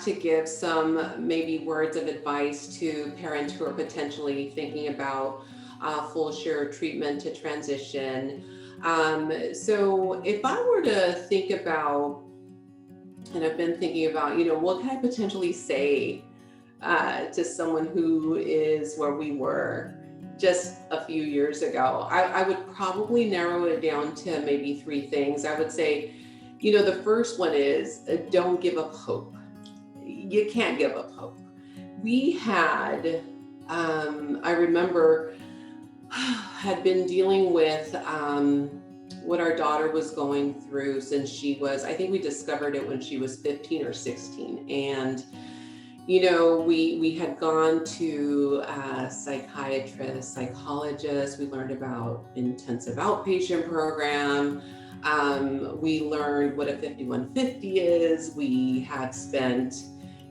to give some maybe words of advice to parents who are potentially thinking about Fulshear treatment to transition. So if I were to think about, and I've been thinking about, what can I potentially say to someone who is where we were just a few years ago, I would probably narrow it down to maybe three things. I would say, the first one is don't give up hope. You can't give up hope. We had, I remember, had been dealing with what our daughter was going through since she was, I think we discovered it when she was 15 or 16. And, we had gone to a psychiatrist, psychologist. We learned about intensive outpatient program. We learned what a 5150 is. We had spent,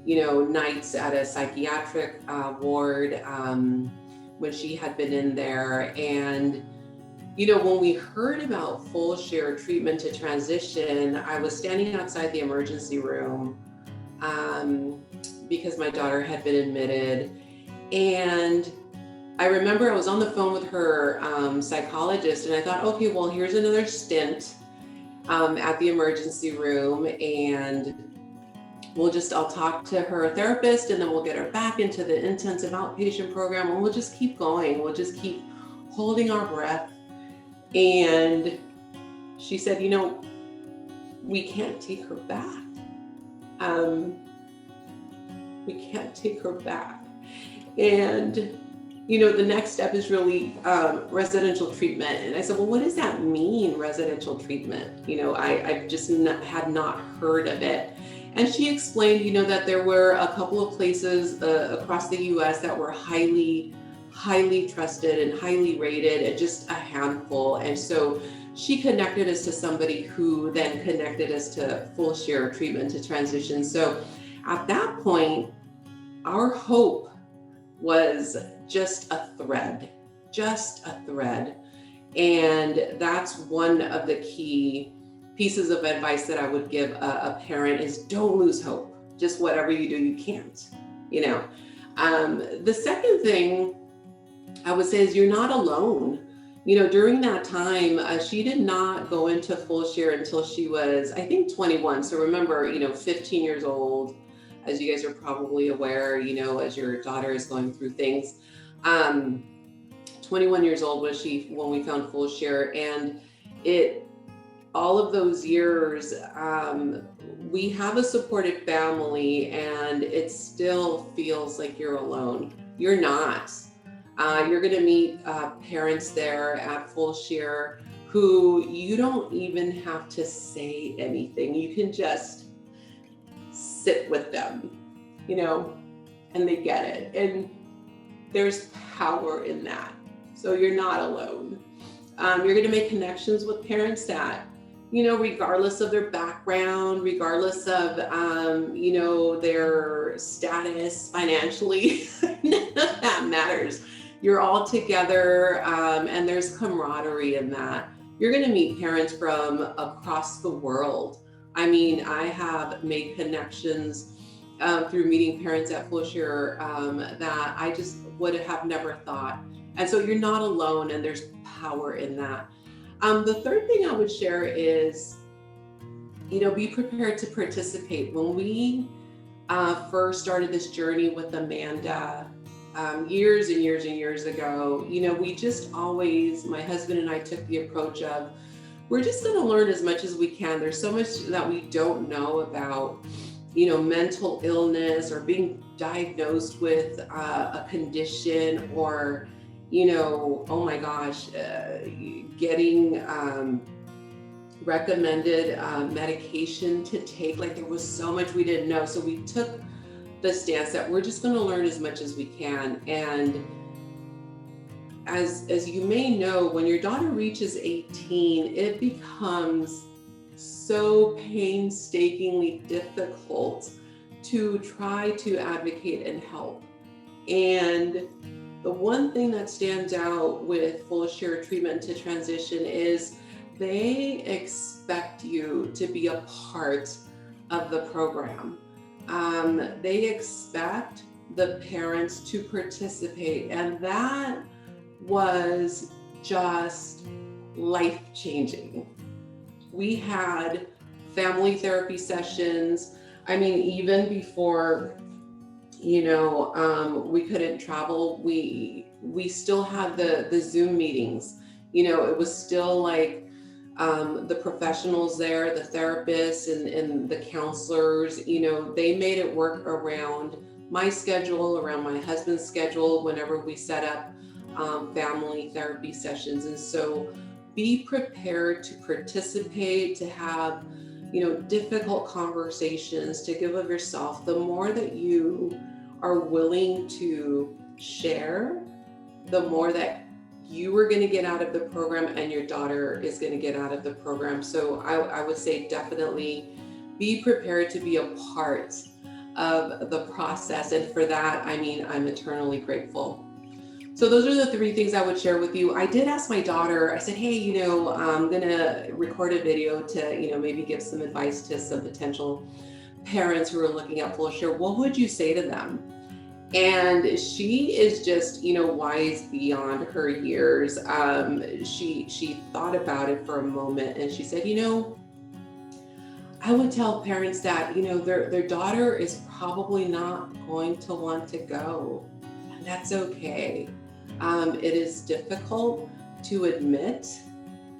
nights at a psychiatric ward when she had been in there. And, when we heard about Fulshear treatment to transition, I was standing outside the emergency room because my daughter had been admitted. And I remember I was on the phone with her psychologist, and I thought, okay, well, here's another stint at the emergency room, and I'll talk to her therapist, and then we'll get her back into the intensive outpatient program, and we'll just keep going. We'll just keep holding our breath. And she said, we can't take her back. We can't take her back. And, the next step is really residential treatment. And I said, well, what does that mean, residential treatment? I just had not heard of it. And she explained, that there were a couple of places across the US that were highly trusted and highly rated, and just a handful. And so she connected us to somebody who then connected us to Fulshear treatment to transition. So at that point, our hope was just a thread. And that's one of the key pieces of advice that I would give a parent is don't lose hope. Just whatever you do, you can't, The second thing I would say is you're not alone. During that time, she did not go into Fulshear until she was, I think, 21. So remember, 15 years old, as you guys are probably aware, as your daughter is going through things. 21 years old was she when we found Fulshear, and all of those years, we have a supportive family, and it still feels like you're alone. You're not. You're going to meet parents there at Fulshear who you don't even have to say anything. You can just sit with them, and they get it. And there's power in that. So you're not alone. You're going to make connections with parents that, regardless of their background, regardless of, their status financially, none of that matters. You're all together, and there's camaraderie in that. You're going to meet parents from across the world. I mean, I have made connections through meeting parents at Fulshear that I just would have never thought. And so you're not alone, and there's power in that. The third thing I would share is, be prepared to participate. When we first started this journey with Amanda years and years and years ago, we just always, my husband and I took the approach of, we're just going to learn as much as we can. There's so much that we don't know about, mental illness or being diagnosed with a condition, or, oh my gosh, getting recommended medication to take. Like, there was so much we didn't know. So we took the stance that we're just going to learn as much as we can. And as you may know, when your daughter reaches 18, it becomes so painstakingly difficult to try to advocate and help. And the one thing that stands out with Fulshear treatment to transition is they expect you to be a part of the program. They expect the parents to participate, and that was just life changing. We had family therapy sessions. I mean, even before, we couldn't travel, we still had the Zoom meetings. It was still like the professionals there, the therapists and the counselors, they made it work around my schedule, around my husband's schedule, whenever we set up family therapy sessions. And so be prepared to participate, to have, difficult conversations, to give of yourself. The more that you are willing to share, the more that you are going to get out of the program and your daughter is going to get out of the program. So I would say definitely be prepared to be a part of the process. And for that, I mean, I'm eternally grateful. So those are the three things I would share with you. I did ask my daughter, I said, hey, I'm going to record a video to, maybe give some advice to some potential parents who are looking at Fulshear. What would you say to them? And she is just, wise beyond her years. She thought about it for a moment and she said, I would tell parents that, their daughter is probably not going to want to go, and that's okay. It is difficult to admit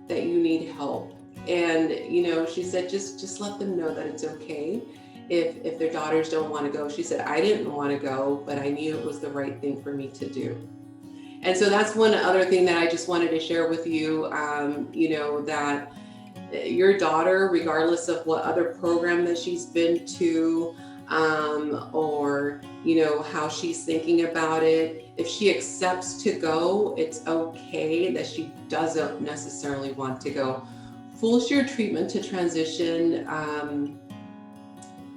that you need help. And, she said, just let them know that it's okay if their daughters don't want to go. She said, I didn't want to go, but I knew it was the right thing for me to do. And so that's one other thing that I just wanted to share with you, that your daughter, regardless of what other program that she's been to, or, how she's thinking about it, if she accepts to go, it's okay that she doesn't necessarily want to go. Fulshear treatment to transition,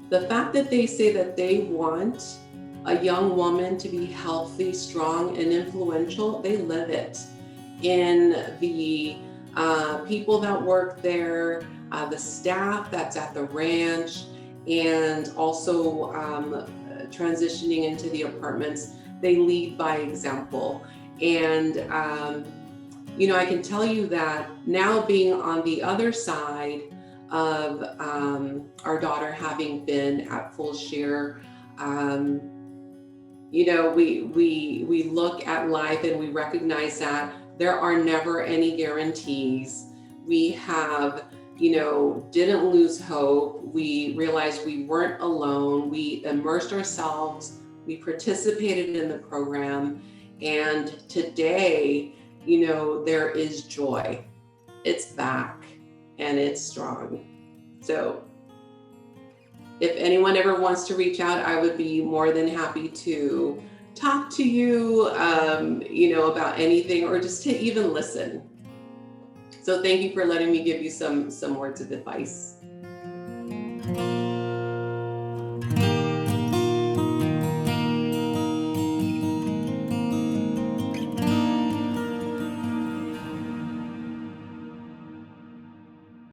the fact that they say that they want a young woman to be healthy, strong, and influential, they live it in the people that work there, the staff that's at the ranch, and also transitioning into the apartments. They lead by example. And, I can tell you that now, being on the other side of our daughter having been at Fulshear, we look at life and we recognize that there are never any guarantees. We have, didn't lose hope. We realized we weren't alone. We immersed ourselves. We participated in the program. And today, there is joy. It's back and it's strong. So if anyone ever wants to reach out, I would be more than happy to talk to you, about anything, or just to even listen. So thank you for letting me give you some words of advice.